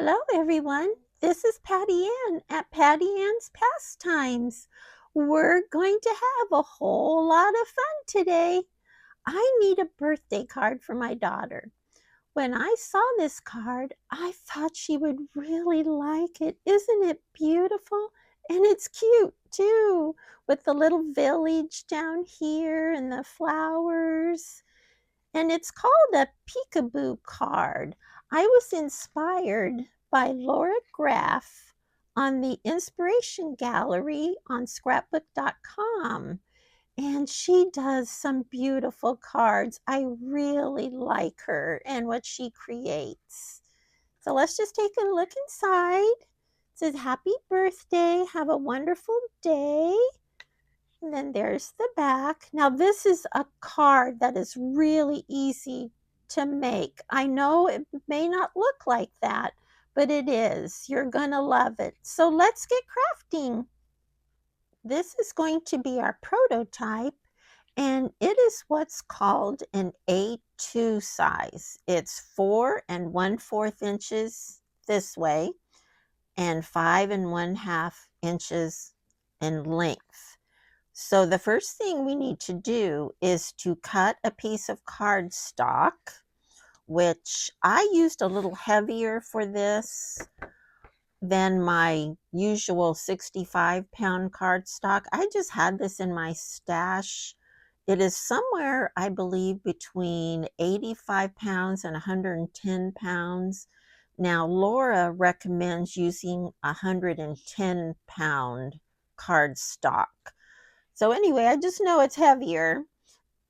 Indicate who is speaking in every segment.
Speaker 1: Hello, everyone. This is Patty Ann at Patty Ann's Pastimes. We're going to have a whole lot of fun today. I need a birthday card for my daughter. When I saw this card, I thought she would really like it. Isn't it beautiful? And it's cute too, with the little village down here and the flowers. And it's called a peekaboo card. I was inspired by Laura Graff on the Inspiration Gallery on scrapbook.com. And she does some beautiful cards. I really like her and what she creates. So let's just take a look inside. It says, Happy birthday. Have a wonderful day. And then there's the back. Now, this is a card that is really easy to make. I know it may not look like that, but it is. You're going to love it. So let's get crafting. This is going to be our prototype, and it is what's called an A2 size. It's 4 1/4 inches this way and 5 1/2 inches in length. So the first thing we need to do is to cut a piece of cardstock, which I used a little heavier for this than my usual 65-pound cardstock. I just had this in my stash. It is somewhere, I believe, between 85 pounds and 110 pounds. Now, Laura recommends using 110-pound cardstock. So anyway, I just know it's heavier,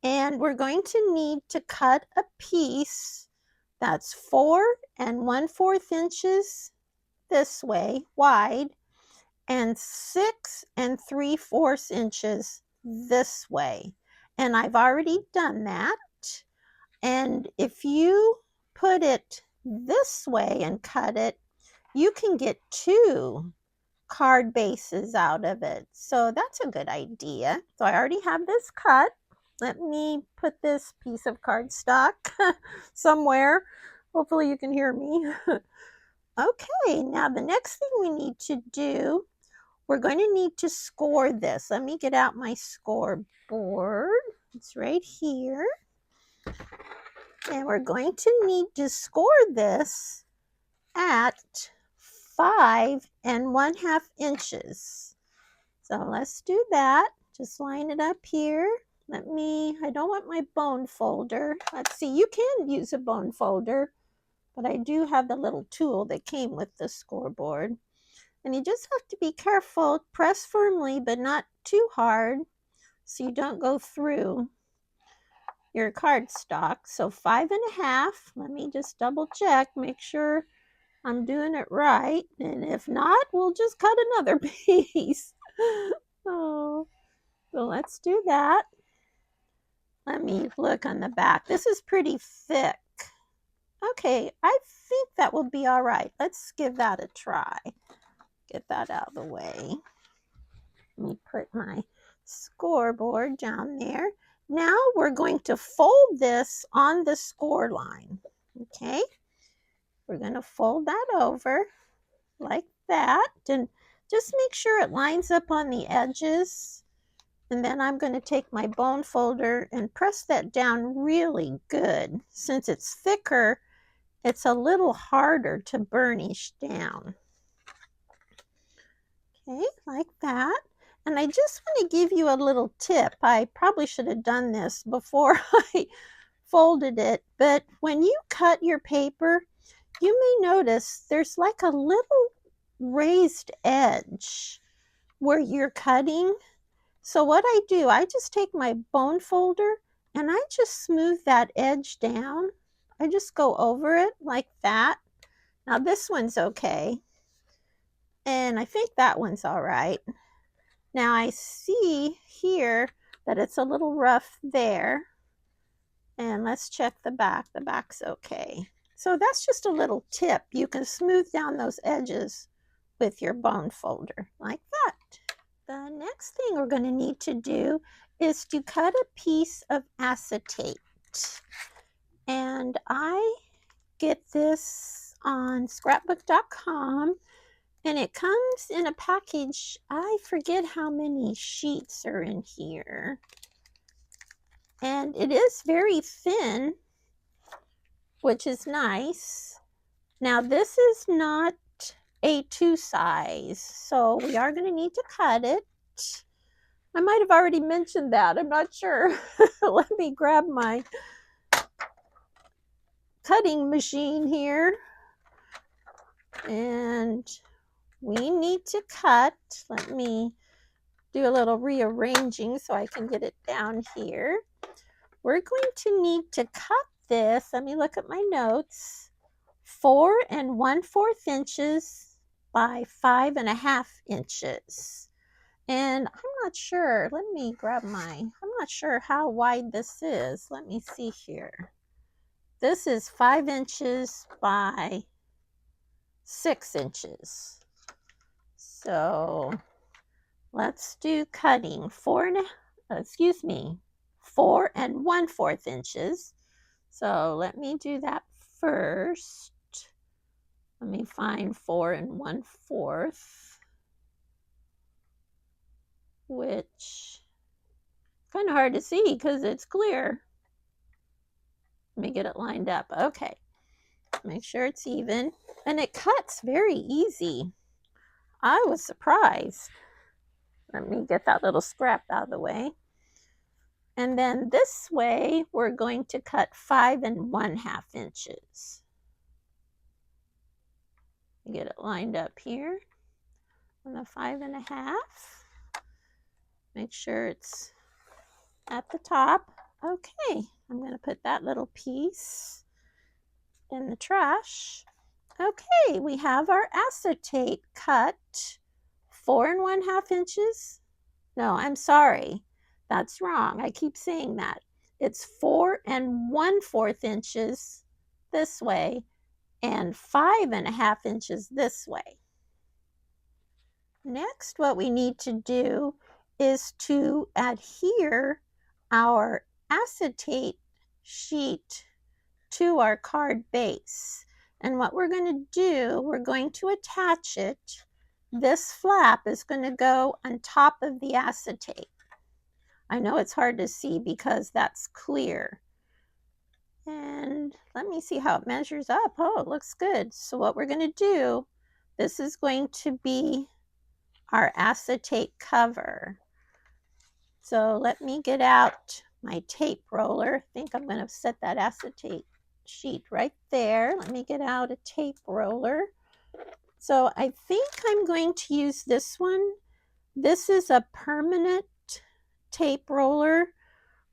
Speaker 1: and we're going to need to cut a piece that's 4 1/4 inches this way wide and 6 3/4 inches this way. And I've already done that. And if you put it this way and cut it, you can get 2 card bases out of it. So that's a good idea. So I already have this cut. Let me put this piece of cardstock somewhere. Hopefully you can hear me. Okay, now the next thing we need to do, we're going to need to score this. Let me get out my scoreboard. It's right here. And we're going to need to score this at 5 1/2 inches. So let's do that. Just line it up here. I don't want my bone folder. Let's see, you can use a bone folder, but I do have the little tool that came with the scoreboard. And you just have to be careful, press firmly, but not too hard so you don't go through your cardstock. So 5 1/2, let me just double check, make sure I'm doing it right, and if not, we'll just cut another piece. Oh, so let's do that. Let me look on the back. This is pretty thick. Okay, I think that will be all right. Let's give that a try. Get that out of the way. Let me put my scoreboard down there. Now we're going to fold this on the score line. Okay. We're going to fold that over like that, and just make sure it lines up on the edges. And then I'm going to take my bone folder and press that down really good. Since it's thicker, it's a little harder to burnish down. Okay, like that. And I just want to give you a little tip. I probably should have done this before I folded it, but when you cut your paper, you may notice there's like a little raised edge where you're cutting. So what I do, I just take my bone folder and I just smooth that edge down. I just go over it like that. Now this one's okay. And I think that one's all right. Now I see here that it's a little rough there. And let's check the back. The back's okay. So that's just a little tip. You can smooth down those edges with your bone folder like that. The next thing we're going to need to do is to cut a piece of acetate. And I get this on scrapbook.com, and it comes in a package. I forget how many sheets are in here. And it is very thin, which is nice. Now, this is not A2 size, so we are going to need to cut it. I might have already mentioned that. I'm not sure. Let me grab my cutting machine here. And we need to cut. Let me do a little rearranging so I can get it down here. We're going to need to cut this. Let me look at my notes. 4 1/4 inches by 5.5 inches. And I'm not sure. Let me grab I'm not sure how wide this is. Let me see here. This is 5 inches by 6 inches. So let's do cutting 4 1/4 inches. So let me do that first. Let me find 4 1/4, which kind of hard to see because it's clear. Let me get it lined up. Okay, make sure it's even, and it cuts very easy. I was surprised. Let me get that little scrap out of the way. And then this way, we're going to cut 5 1/2 inches. Get it lined up here on the 5 1/2. Make sure it's at the top. Okay, I'm going to put that little piece in the trash. Okay, we have our acetate cut 4 1/2 inches. No, I'm sorry. That's wrong. I keep saying that. It's 4 1/4 inches this way and 5 1/2 inches this way. Next, what we need to do is to adhere our acetate sheet to our card base. And what we're going to do, we're going to attach it. This flap is going to go on top of the acetate. I know it's hard to see because that's clear. And let me see how it measures up. Oh, it looks good. So what we're going to do, this is going to be our acetate cover. So let me get out my tape roller. I think I'm going to set that acetate sheet right there. Let me get out a tape roller. So I think I'm going to use this one. This is a permanent tape roller,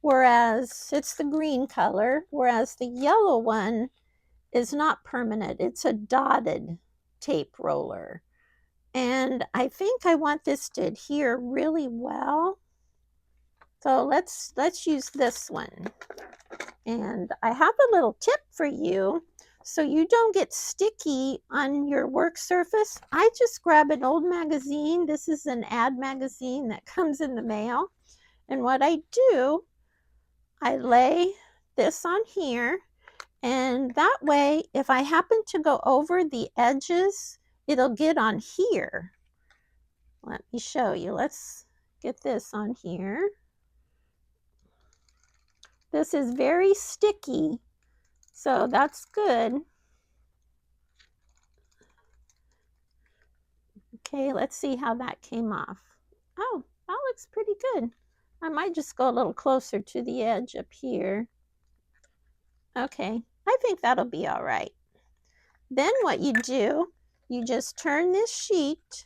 Speaker 1: whereas it's the green color, whereas the yellow one is not permanent. It's a dotted tape roller. And I think I want this to adhere really well. So let's use this one. And I have a little tip for you. So you don't get sticky on your work surface. I just grab an old magazine. This is an ad magazine that comes in the mail. And what I do, I lay this on here. And that way, if I happen to go over the edges, it'll get on here. Let me show you. Let's get this on here. This is very sticky, so that's good. Okay, let's see how that came off. Oh, that looks pretty good. I might just go a little closer to the edge up here. Okay, I think that'll be all right. Then what you do, you just turn this sheet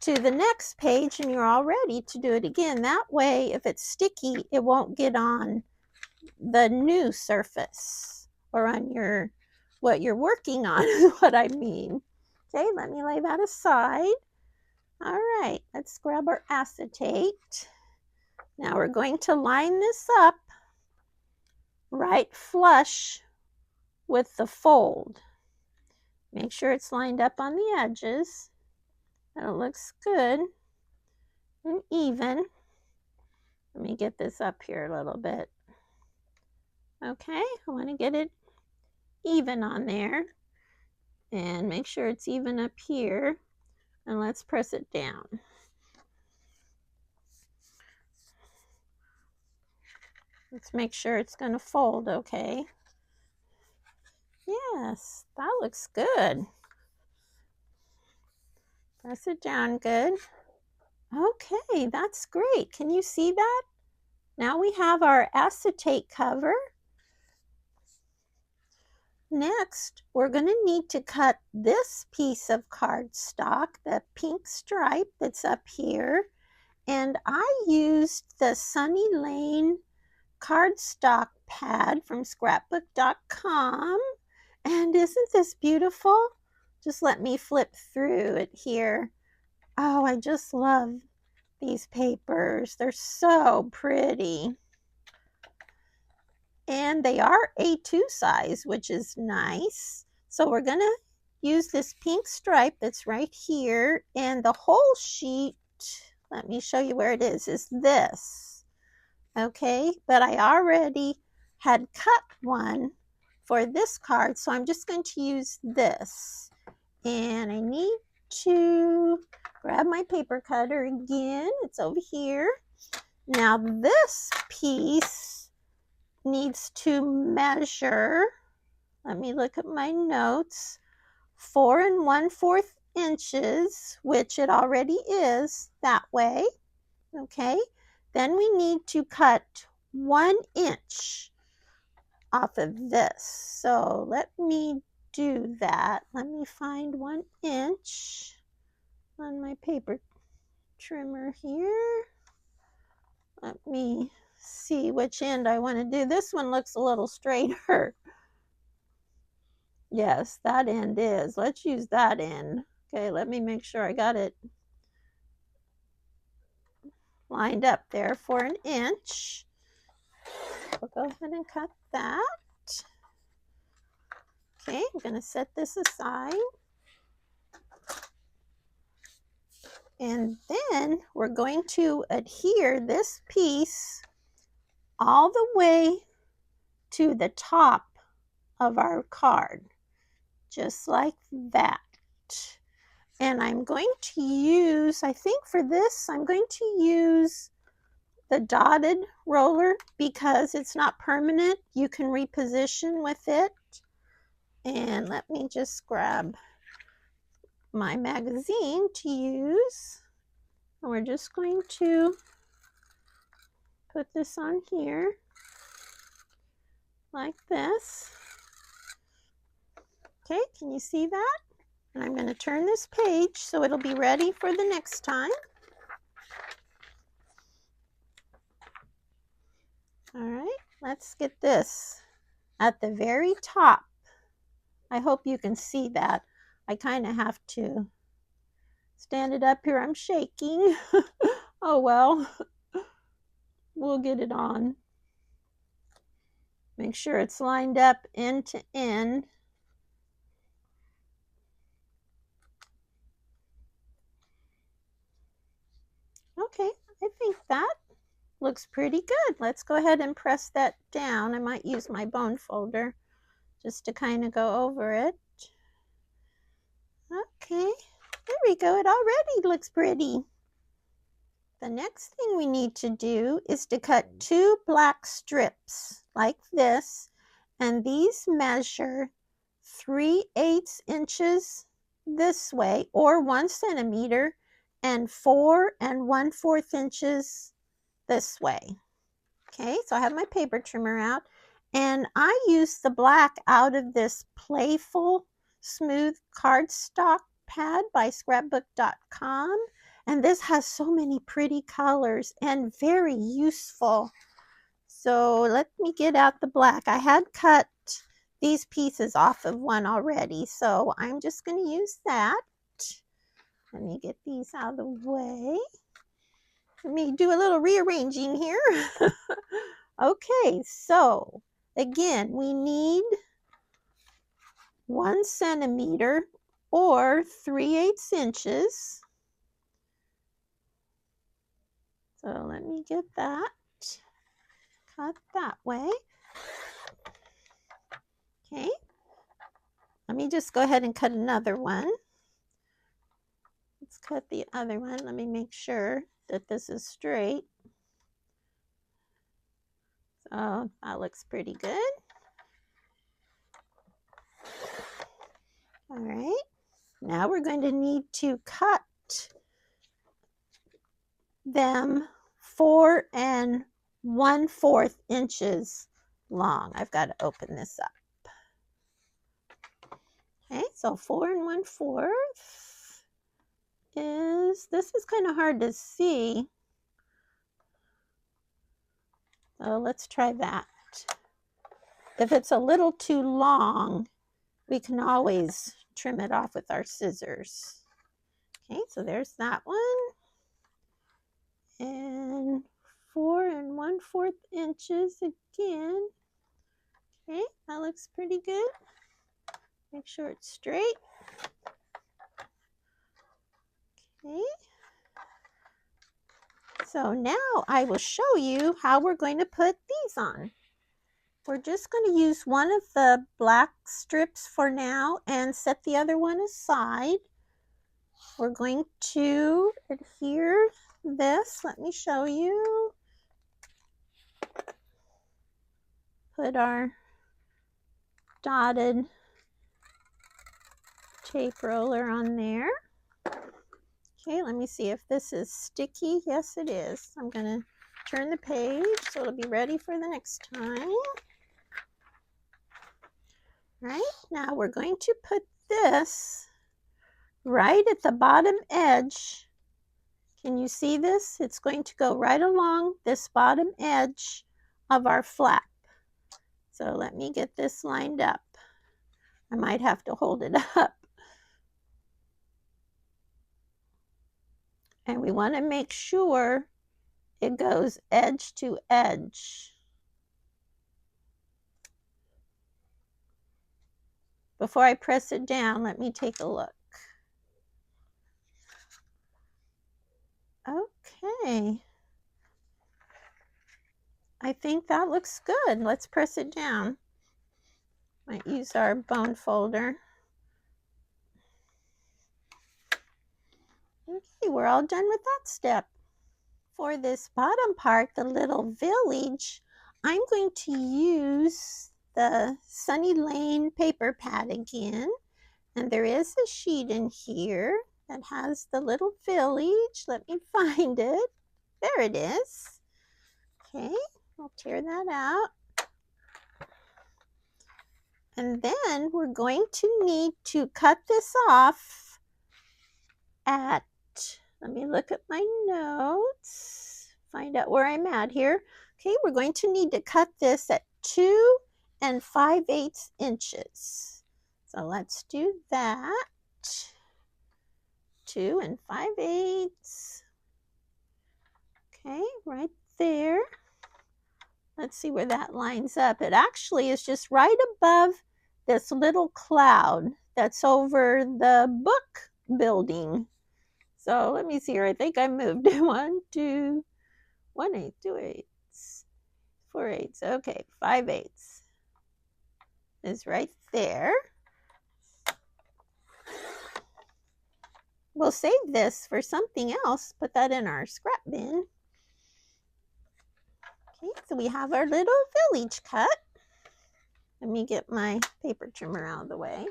Speaker 1: to the next page and you're all ready to do it again. That way, if it's sticky, it won't get on the new surface or on what you're working on is what I mean. Okay, let me lay that aside. All right, let's grab our acetate. Now we're going to line this up right flush with the fold. Make sure it's lined up on the edges. That looks good and even. Let me get this up here a little bit. Okay, I want to get it even on there. And make sure it's even up here. And let's press it down. Let's make sure it's going to fold okay. Yes, that looks good. Press it down good. Okay, that's great. Can you see that? Now we have our acetate cover. Next, we're going to need to cut this piece of cardstock, the pink stripe that's up here. And I used the Sunny Lane cardstock pad from scrapbook.com. And isn't this beautiful? Just let me flip through it here. Oh, I just love these papers. They're so pretty. And they are A2 size, which is nice. So we're going to use this pink stripe that's right here. And the whole sheet, let me show you where it is this. Okay, but I already had cut one for this card, so I'm just going to use this. And I need to grab my paper cutter again. It's over here. Now this piece needs to measure, let me look at my notes, 4 1/4 inches, which it already is that way. Okay, then we need to cut 1 inch off of this. So let me do that. Let me find 1 inch on my paper trimmer here. Let me see which end I want to do. This one looks a little straighter. Yes, that end is. Let's use that end. Okay, let me make sure I got it lined up there for 1 inch. We'll go ahead and cut that. Okay, I'm going to set this aside. And then we're going to adhere this piece all the way to the top of our card, just like that. And I'm going to use, I think for this, I'm going to use the dotted roller because it's not permanent. You can reposition with it. And let me just grab my magazine to use. And we're just going to put this on here like this. Okay, can you see that? And I'm going to turn this page so it'll be ready for the next time. All right, let's get this at the very top. I hope you can see that. I kind of have to stand it up here. I'm shaking. Oh well, we'll get it on. Make sure it's lined up end to end. Okay, I think that looks pretty good. Let's go ahead and press that down. I might use my bone folder just to kind of go over it. Okay, there we go. It already looks pretty. The next thing we need to do is to cut 2 black strips like this, and these measure 3/8 inches this way, or 1 centimeter, and 4 1/4 inches this way. Okay, so I have my paper trimmer out, and I use the black out of this Playful Smooth Cardstock pad by scrapbook.com. And this has so many pretty colors and very useful. So let me get out the black. I had cut these pieces off of one already, so I'm just going to use that. Let me get these out of the way. Let me do a little rearranging here. Okay, so again, we need 1 centimeter or 3/8 inches. So let me get that cut that way. Okay, Let me just go ahead and cut another one. Let's cut the other one. Let me make sure that this is straight. So that looks pretty good. All right. Now we're going to need to cut them 4 1/4 inches long. I've got to open this up. Okay, so 4 1/4 this is kind of hard to see. So let's try that. If it's a little too long, we can always trim it off with our scissors. Okay, so there's that one. And 4 1/4 inches again. Okay, that looks pretty good. Make sure it's straight. Okay. So now I will show you how we're going to put these on. We're just going to use one of the black strips for now and set the other one aside. We're going to adhere this. Let me show you. Put our dotted tape roller on there. Okay, let me see if this is sticky. Yes, it is. I'm going to turn the page so it'll be ready for the next time. Right, now we're going to put this right at the bottom edge. Can you see this? It's going to go right along this bottom edge of our flap. So let me get this lined up. I might have to hold it up. And we want to make sure it goes edge to edge. Before I press it down, let me take a look. Okay. I think that looks good. Let's press it down. Might use our bone folder. Okay, we're all done with that step. For this bottom part, the little village, I'm going to use the Sunny Lane paper pad again. And there is a sheet in here that has the little village. Let me find it. There it is. Okay, I'll tear that out. And then we're going to need to cut this off at, let me look at my notes, find out where I'm at here. Okay, we're going to need to cut this at 2 5/8 inches. So let's do that. 2 5/8. Okay, right there. Let's see where that lines up. It actually is just right above this little cloud that's over the book building. So let me see here. I think I moved 1, 2, 1 8, 2 8s, 4 8s. Okay, 5 8s is right there. We'll save this for something else. Put that in our scrap bin. Okay, so we have our little village cut. Let me get my paper trimmer out of the way.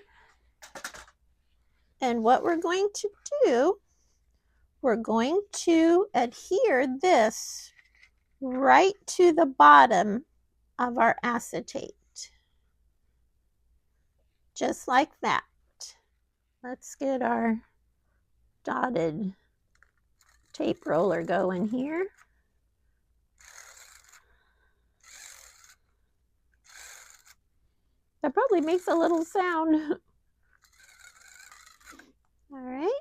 Speaker 1: And what we're going to do, we're going to adhere this right to the bottom of our acetate. Just like that. Let's get our dotted tape roller going here. That probably makes a little sound. All right,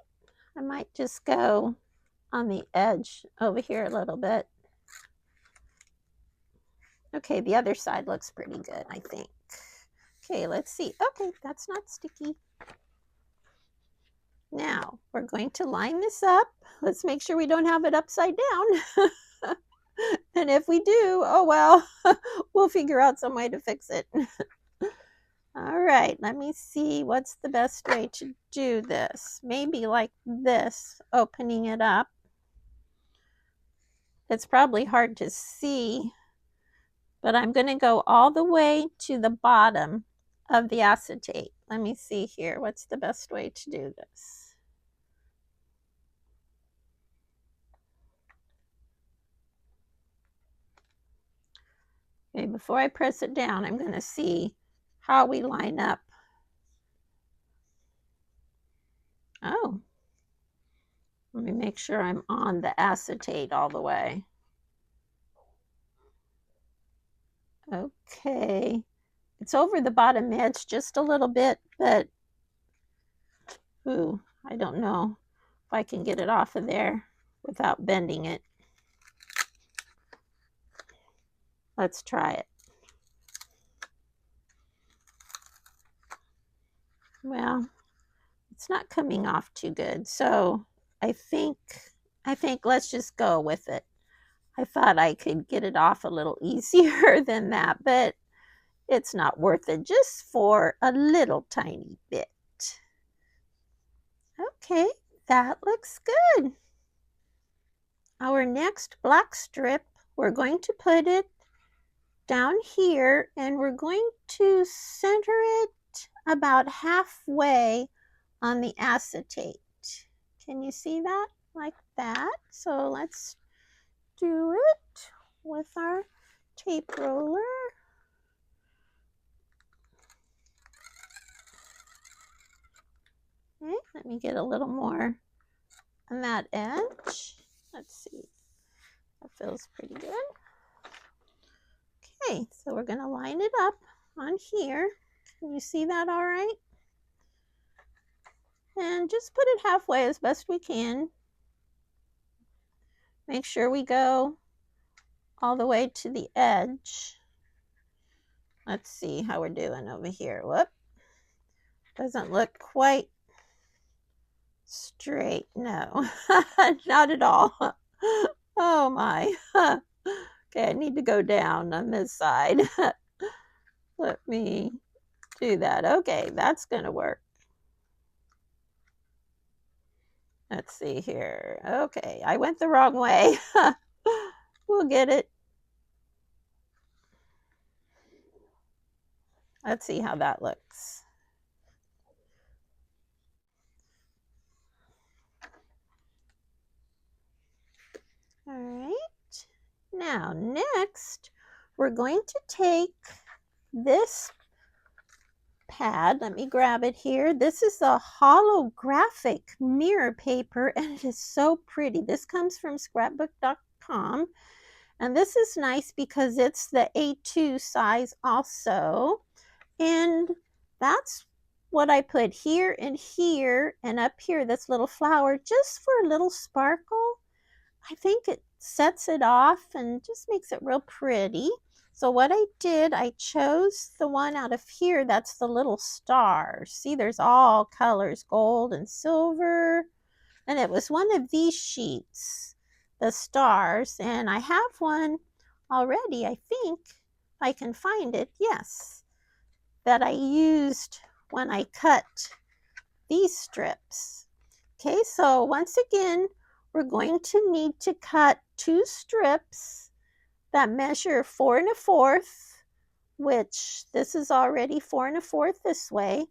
Speaker 1: I might just go on the edge over here a little bit. Okay, the other side looks pretty good, I think. Okay, let's see. Okay, that's not sticky. Now, we're going to line this up. Let's make sure we don't have it upside down. And if we do, oh well, we'll figure out some way to fix it. All right, let me see what's the best way to do this. Maybe like this, opening it up. It's probably hard to see, but I'm going to go all the way to the bottom of the acetate. Let me see here. What's the best way to do this? Okay, before I press it down, I'm going to see how we line up. Oh, let me make sure I'm on the acetate all the way. Okay, it's over the bottom edge just a little bit, but ooh, I don't know if I can get it off of there without bending it. Let's try it. Well, it's not coming off too good, so I think let's just go with it. I thought I could get it off a little easier than that, but it's not worth it just for a little tiny bit. Okay, that looks good. Our next black strip, we're going to put it down here and we're going to center it about halfway on the acetate. Can you see that? Like that. So let's do it with our tape roller. Okay, let me get a little more on that edge. Let's see. That feels pretty good. Okay, so we're going to line it up on here. Can you see that all right? And just put it halfway as best we can. Make sure we go all the way to the edge. Let's see how we're doing over here. Whoop. Doesn't look quite straight. No, not at all. Oh my. Okay, I need to go down on this side. Let me do that. Okay, that's going to work. Let's see here. Okay, I went the wrong way. We'll get it. Let's see how that looks. All right. Now, next, we're going to take this pad. Let me grab it here. This is a holographic mirror paper, and it is so pretty. This comes from scrapbook.com. And this is nice because it's the A2 size also. And that's what I put here and up here, this little flower, just for a little sparkle. I think it sets it off and just makes it real pretty. So what I did, I chose the one out of here that's the little star. See, there's all colors, gold and silver. And it was one of these sheets, the stars. And I have one already, I think, if I can find it, yes, that I used when I cut these strips. Okay, so once again, we're going to need to cut 2 strips that measure 4 1/4, which this is already 4 1/4 this way,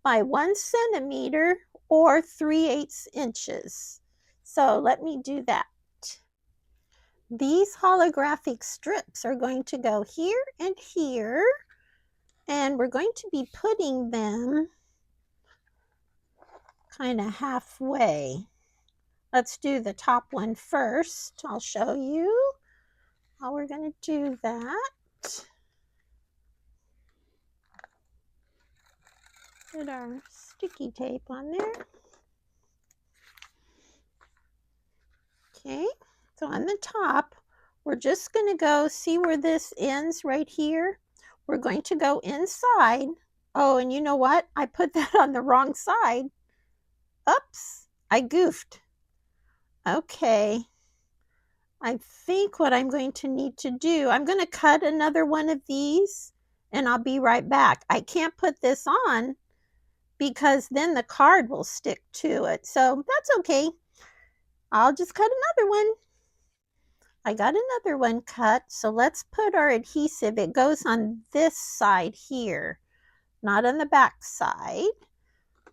Speaker 1: by 1 centimeter or 3/8 inches. So let me do that. These holographic strips are going to go here and here, and we're going to be putting them kind of halfway. Let's do the top one first. I'll show you how we're going to do that. Put our sticky tape on there. Okay, so on the top, we're just going to go, see where this ends right here? We're going to go inside. Oh, and you know what? I put that on the wrong side. Oops, I goofed. Okay, I think what I'm going to need to do, I'm going to cut another one of these and I'll be right back. I can't put this on because then the card will stick to it. So that's okay. I'll just cut another one. I got another one cut. So let's put our adhesive. It goes on this side here, not on the back side.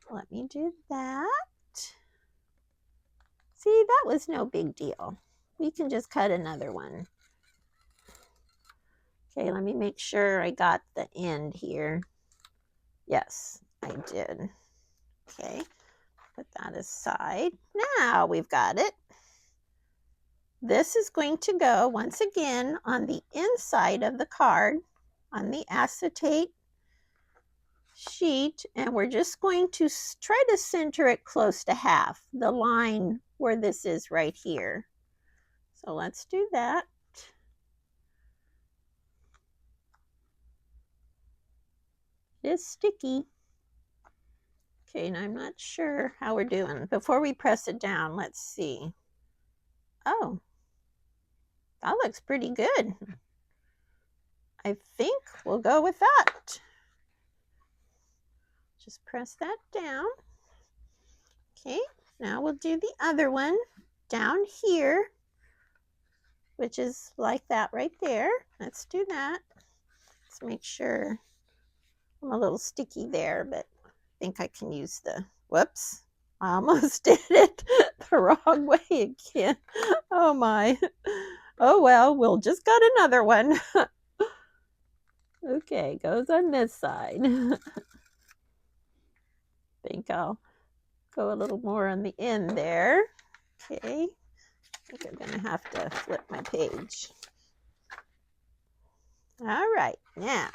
Speaker 1: Let me do that. See, that was no big deal. We can just cut another one. Okay, let me make sure I got the end here. Yes, I did. Okay, put that aside. Now we've got it. This is going to go once again on the inside of the card, on the acetate sheet, and we're just going to try to center it close to half, the line where this is right here. So let's do that. It's sticky. Okay, and I'm not sure how we're doing. Before we press it down, let's see. Oh, that looks pretty good. I think we'll go with that. Just press that down. Okay, now we'll do the other one down here, which is like that right there. Let's do that. Let's make sure. I'm a little sticky there, but I think I can use the, whoops, I almost did it the wrong way again. Oh my. Oh well, we'll just got another one. Okay, goes on this side. I think I'll go a little more on the end there. Okay, I think I'm gonna have to flip my page. All right, now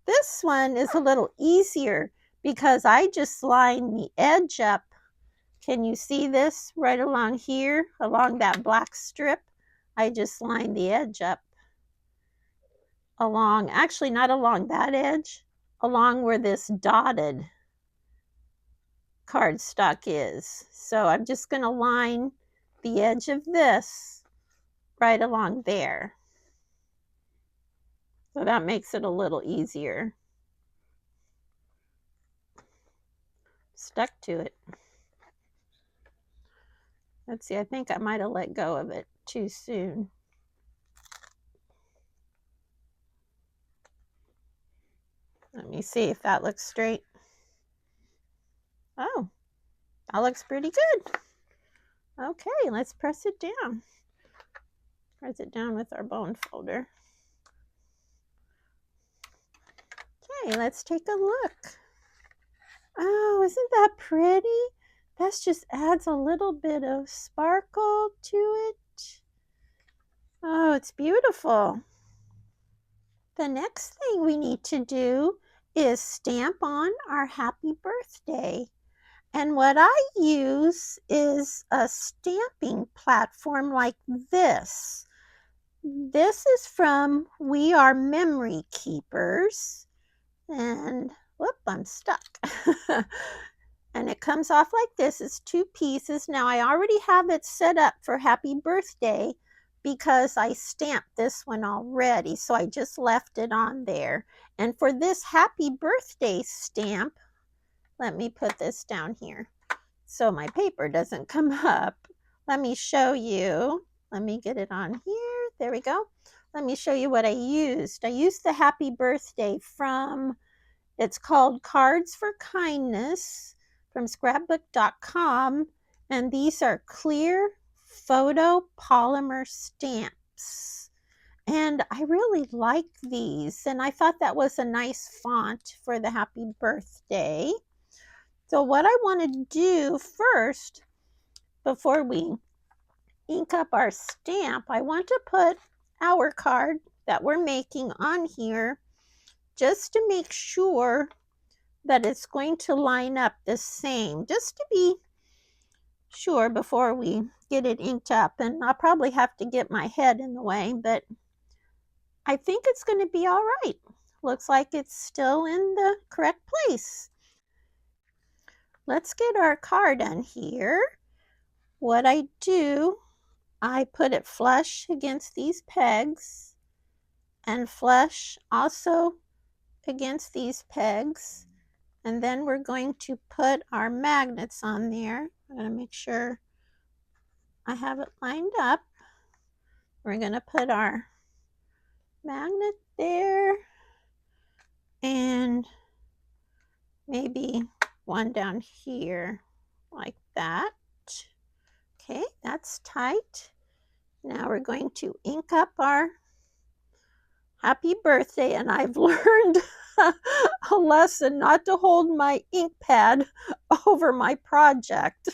Speaker 1: this one is a little easier because I just line the edge up. Can you see this right along here, along that black strip? I just line the edge up along, actually not along that edge, along where this dotted cardstock is. So I'm just going to line the edge of this right along there. So that makes it a little easier. Stuck to it. Let's see, I think I might have let go of it too soon. Let me see if that looks straight. Oh, that looks pretty good. Okay, let's press it down. Press it down with our bone folder. Okay, let's take a look. Oh, isn't that pretty? That just adds a little bit of sparkle to it. Oh, it's beautiful. The next thing we need to do is stamp on our happy birthday. And what I use is a stamping platform like this. This is from We Are Memory Keepers. And whoop, I'm stuck. And it comes off like this. It's 2 pieces. Now I already have it set up for happy birthday because I stamped this one already. So I just left it on there. And for this happy birthday stamp, let me put this down here so my paper doesn't come up. Let me show you. Let me get it on here. There we go. Let me show you what I used. I used the happy birthday from, it's called Cards for Kindness from scrapbook.com. And these are clear photo polymer stamps. And I really like these. And I thought that was a nice font for the happy birthday. So what I want to do first, before we ink up our stamp, I want to put our card that we're making on here just to make sure that it's going to line up the same, just to be sure before we get it inked up. And I'll probably have to get my head in the way, but I think it's going to be all right. Looks like it's still in the correct place. Let's get our card on here. What I do, I put it flush against these pegs and flush also against these pegs, and then we're going to put our magnets on there. I'm going to make sure I have it lined up. We're going to put our magnet there and maybe one down here like that. Okay, that's tight. Now we're going to ink up our happy birthday, and I've learned a lesson not to hold my ink pad over my project.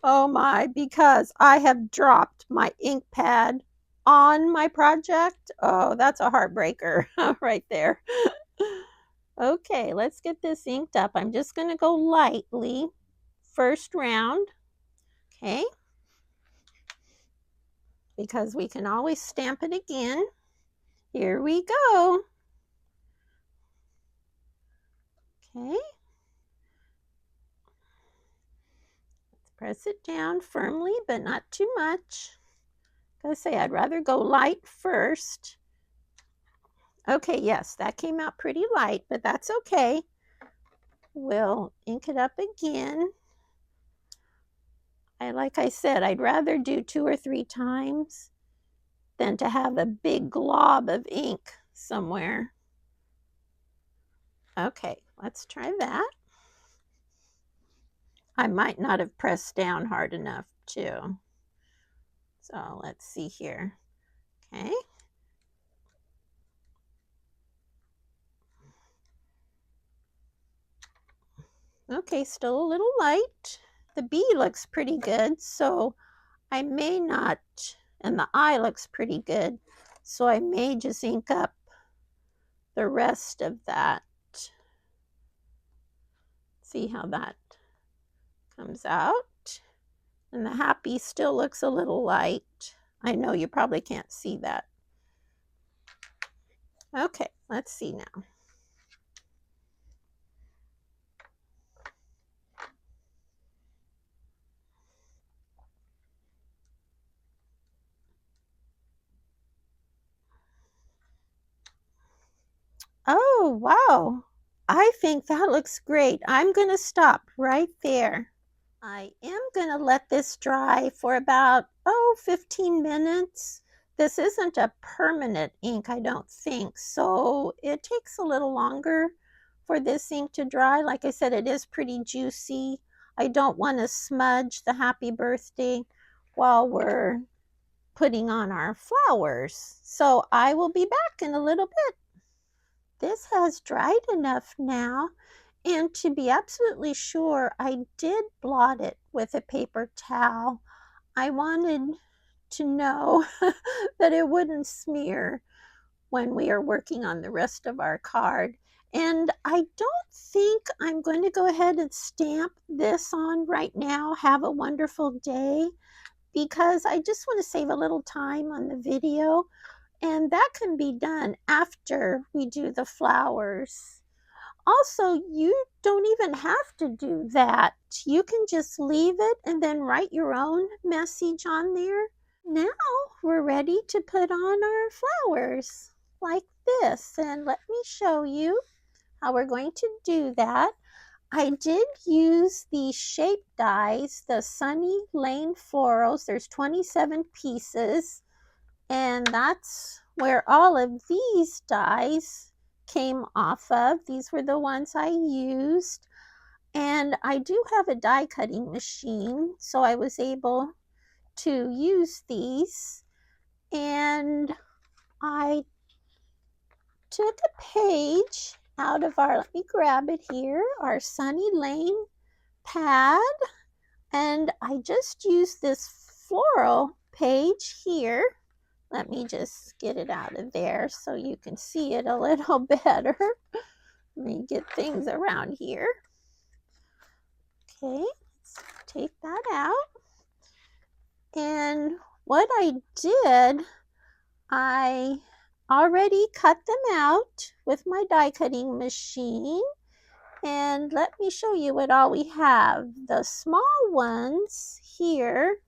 Speaker 1: Oh my, because I have dropped my ink pad on my project. Oh, that's a heartbreaker right there. Okay, let's get this inked up. I'm just going to go lightly first round. Okay, because we can always stamp it again. Here we go. Okay. Let's press it down firmly, but not too much. Gotta say, I'd rather go light first. Okay, yes, that came out pretty light, but that's okay. We'll ink it up again. Like I said, I'd rather do 2 or 3 times than to have a big glob of ink somewhere. Okay, let's try that. I might not have pressed down hard enough too. So let's see here. Okay. Okay, still a little light. The B looks pretty good, so I may not, and the I looks pretty good, so I may just ink up the rest of that. See how that comes out. And the happy still looks a little light. I know you probably can't see that. Okay, let's see now. Oh, wow. I think that looks great. I'm going to stop right there. I am going to let this dry for about, 15 minutes. This isn't a permanent ink, I don't think, so it takes a little longer for this ink to dry. Like I said, it is pretty juicy. I don't want to smudge the happy birthday while we're putting on our flowers. So I will be back in a little bit. This has dried enough now, and to be absolutely sure, I did blot it with a paper towel. I wanted to know that it wouldn't smear when we are working on the rest of our card. And I don't think I'm going to go ahead and stamp this on right now. Have a wonderful day, because I just want to save a little time on the video. And that can be done after we do the flowers. Also, you don't even have to do that. You can just leave it and then write your own message on there. Now we're ready to put on our flowers like this. And let me show you how we're going to do that. I did use the shape dies, the Sunny Lane Florals. There's 27 pieces. And that's where all of these dies came off of. These were the ones I used. And I do have a die cutting machine, so I was able to use these. And I took a page out of our, let me grab it here, our Sunny Lane pad. And I just used this floral page here. Let me just get it out of there so you can see it a little better. Let me get things around here. Okay, let's take that out. And what I did, I already cut them out with my die cutting machine. And let me show you what all we have. The small ones here,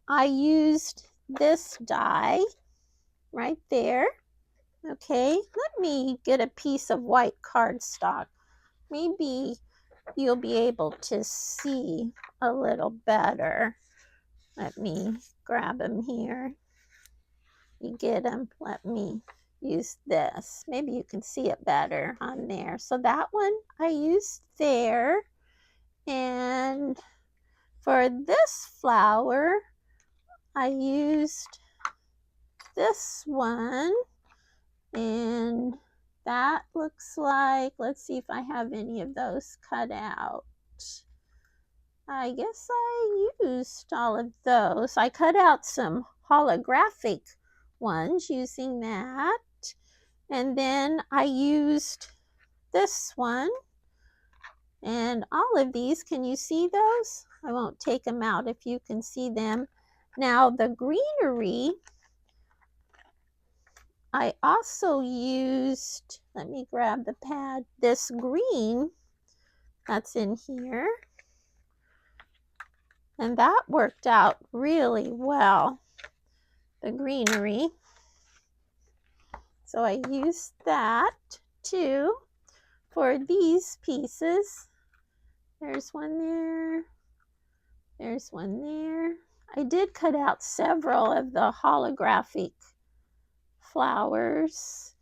Speaker 1: I used this die right there. Okay, let me get a piece of white cardstock. Maybe you'll be able to see a little better. Let me grab them here. You get them. Let me use this. Maybe you can see it better on there. So that one I used there. And for this flower, I used this one. And that looks like, let's see if I have any of those cut out. I guess I used all of those. I cut out some holographic ones using that. And then I used this one. And all of these, can you see those? I won't take them out if you can see them. Now the greenery, I also used, let me grab the pad, this green that's in here. And that worked out really well, the greenery. So I used that too for these pieces. There's one there. There's one there. I did cut out several of the holographic flowers.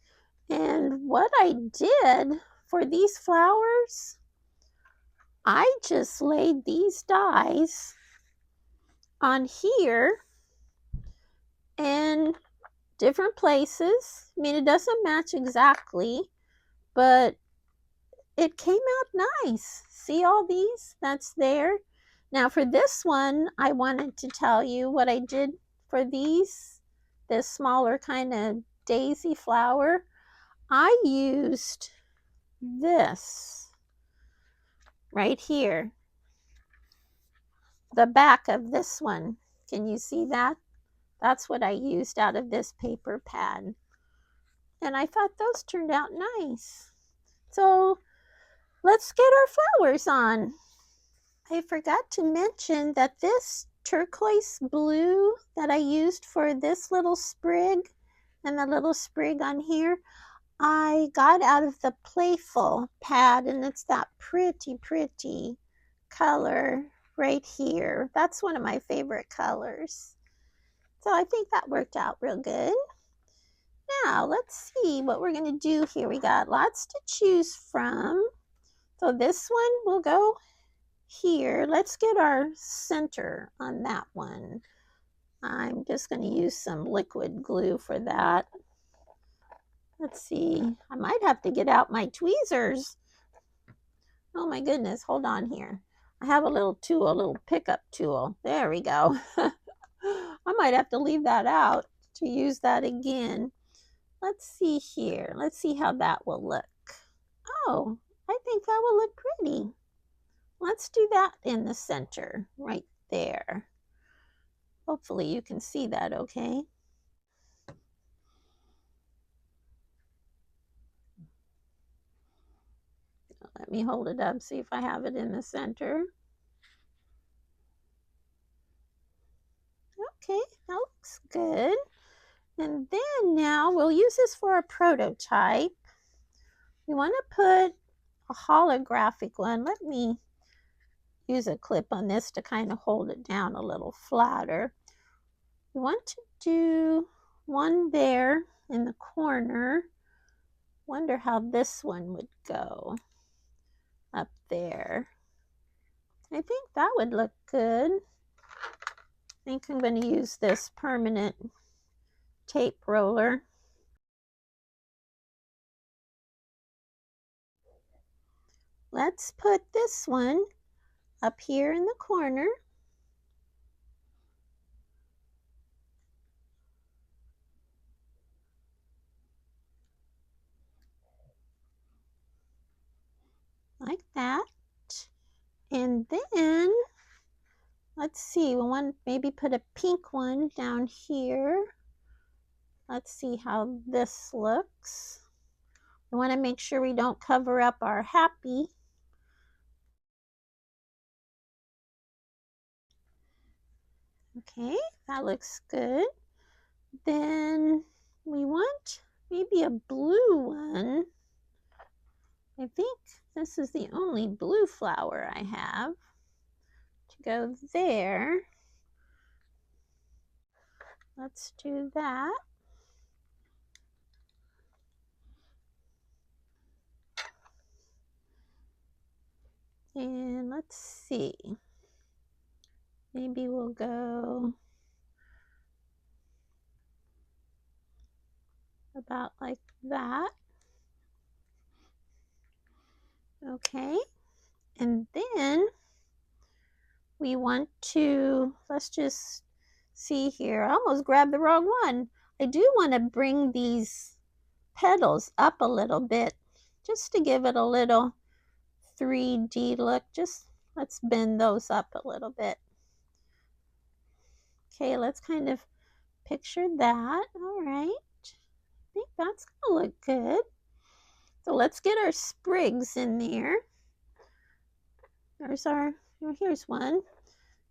Speaker 1: And what I did for these flowers, I just laid these dies on here in different places. I mean, it doesn't match exactly, but it came out nice. See all these? That's there. Now for this one, I wanted to tell you what I did for these, this smaller kind of daisy flower. I used this right here, the back of this one. Can you see that? That's what I used out of this paper pad. And I thought those turned out nice. So let's get our flowers on. I forgot to mention that this turquoise blue that I used for this little sprig and the little sprig on here, I got out of the Playful pad, and it's that pretty, pretty color right here. That's one of my favorite colors. So I think that worked out real good. Now let's see what we're going to do here. We got lots to choose from. So this one will go here. Let's get our center on that one. I'm just going to use some liquid glue for that. Let's see. I might have to get out my tweezers. Oh my goodness. Hold on here. I have a little tool, a little pickup tool. There we go. I might have to leave that out to use that again. Let's see here. Let's see how that will look. Oh, I think that will look pretty. Let's do that in the center right there. Hopefully you can see that okay. Let me hold it up, see if I have it in the center. Okay, that looks good. And then now we'll use this for a prototype. We want to put a holographic one. Let me use a clip on this to kind of hold it down a little flatter. We want to do one there in the corner. Wonder how this one would go up there. I think that would look good. I think I'm going to use this permanent tape roller. Let's put this one up here in the corner. Like that. And then let's see, we want to maybe put a pink one down here. Let's see how this looks. We want to make sure we don't cover up our happy. Okay, that looks good. Then we want maybe a blue one. I think this is the only blue flower I have to go there. Let's do that. And let's see. Maybe we'll go about like that. Okay. And then we want to, let's just see here. I almost grabbed the wrong one. I do want to bring these petals up a little bit just to give it a little 3D look. Just let's bend those up a little bit. Okay, let's kind of picture that. All right. I think that's going to look good. So let's get our sprigs in there. Here's one.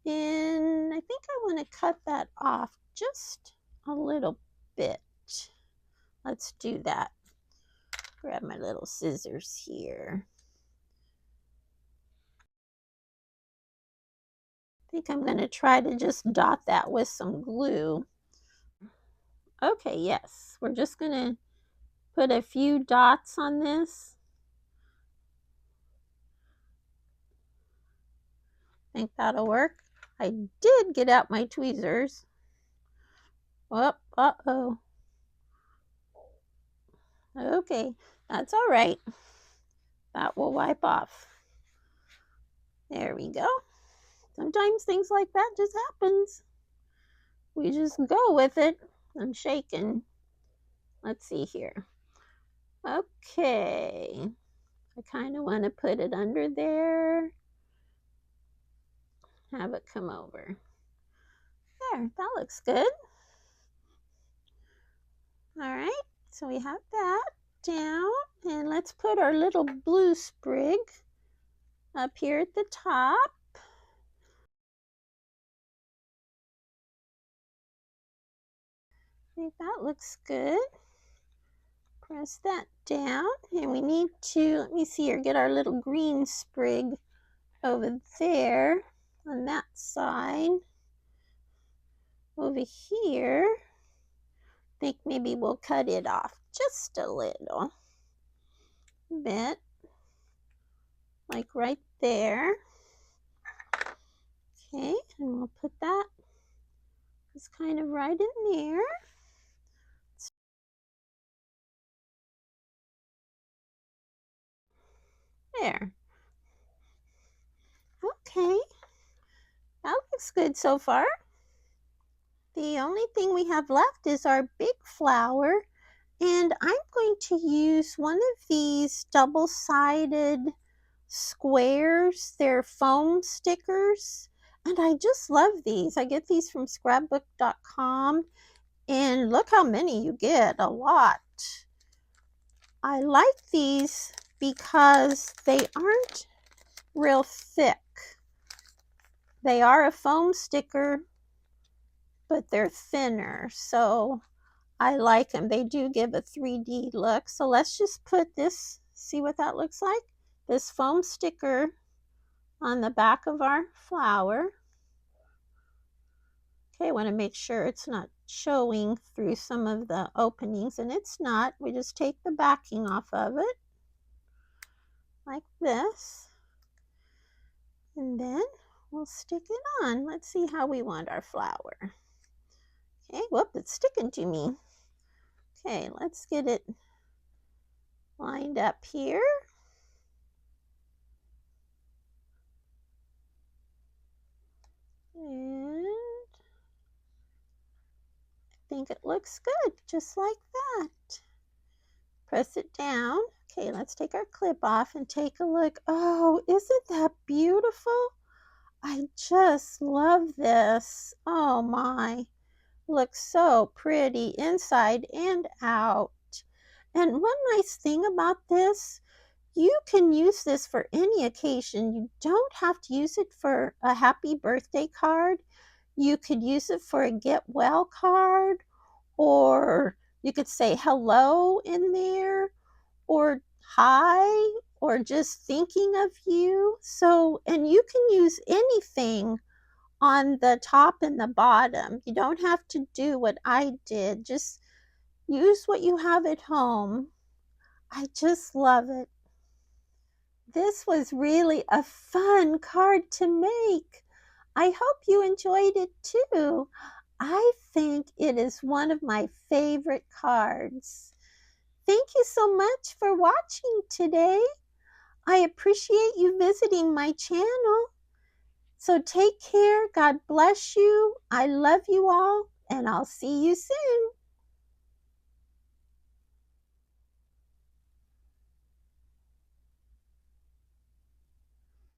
Speaker 1: And I think I want to cut that off just a little bit. Let's do that. Grab my little scissors here. I think I'm going to try to just dot that with some glue. Okay, yes. We're just going to put a few dots on this. Think that'll work. I did get out my tweezers. Oh, uh-oh. Okay, that's all right. That will wipe off. There we go. Sometimes things like that just happens. We just go with it. I'm shaking. Let's see here. Okay. I kind of want to put it under there. Have it come over. There, that looks good. All right, so we have that down. And let's put our little blue sprig up here at the top. I think that looks good. Press that down. And we need to, let me see here, get our little green sprig over there on that side. Over here, I think maybe we'll cut it off just a little bit, like right there. Okay, and we'll put that just kind of right in there. There. Okay, that looks good so far. The only thing we have left is our big flower, and I'm going to use one of these double-sided squares. They're foam stickers, and I just love these. I get these from scrapbook.com, and look how many you get, a lot. I like these because they aren't real thick. They are a foam sticker, but they're thinner, so I like them. They do give a 3D look. So let's just put this, see what that looks like? This foam sticker on the back of our flower. Okay, I want to make sure it's not showing through some of the openings, and it's not. We just take the backing off of it like this, and then we'll stick it on. Let's see how we want our flower. Okay, whoop, it's sticking to me. Okay, let's get it lined up here. And I think it looks good, just like that. Press it down. Okay, let's take our clip off and take a look. Oh, isn't that beautiful? I just love this. Oh my. Looks so pretty inside and out. And one nice thing about this, you can use this for any occasion. You don't have to use it for a happy birthday card. You could use it for a get well card, or You could say hello in there, or hi, or just thinking of you. So, and you can use anything on the top and the bottom. You don't have to do what I did. Just use what you have at home. I just love it. This was really a fun card to make. I hope you enjoyed it too. I think it is one of my favorite cards. Thank you so much for watching today. I appreciate you visiting my channel. So take care. God bless you. I love you all, and I'll see you soon.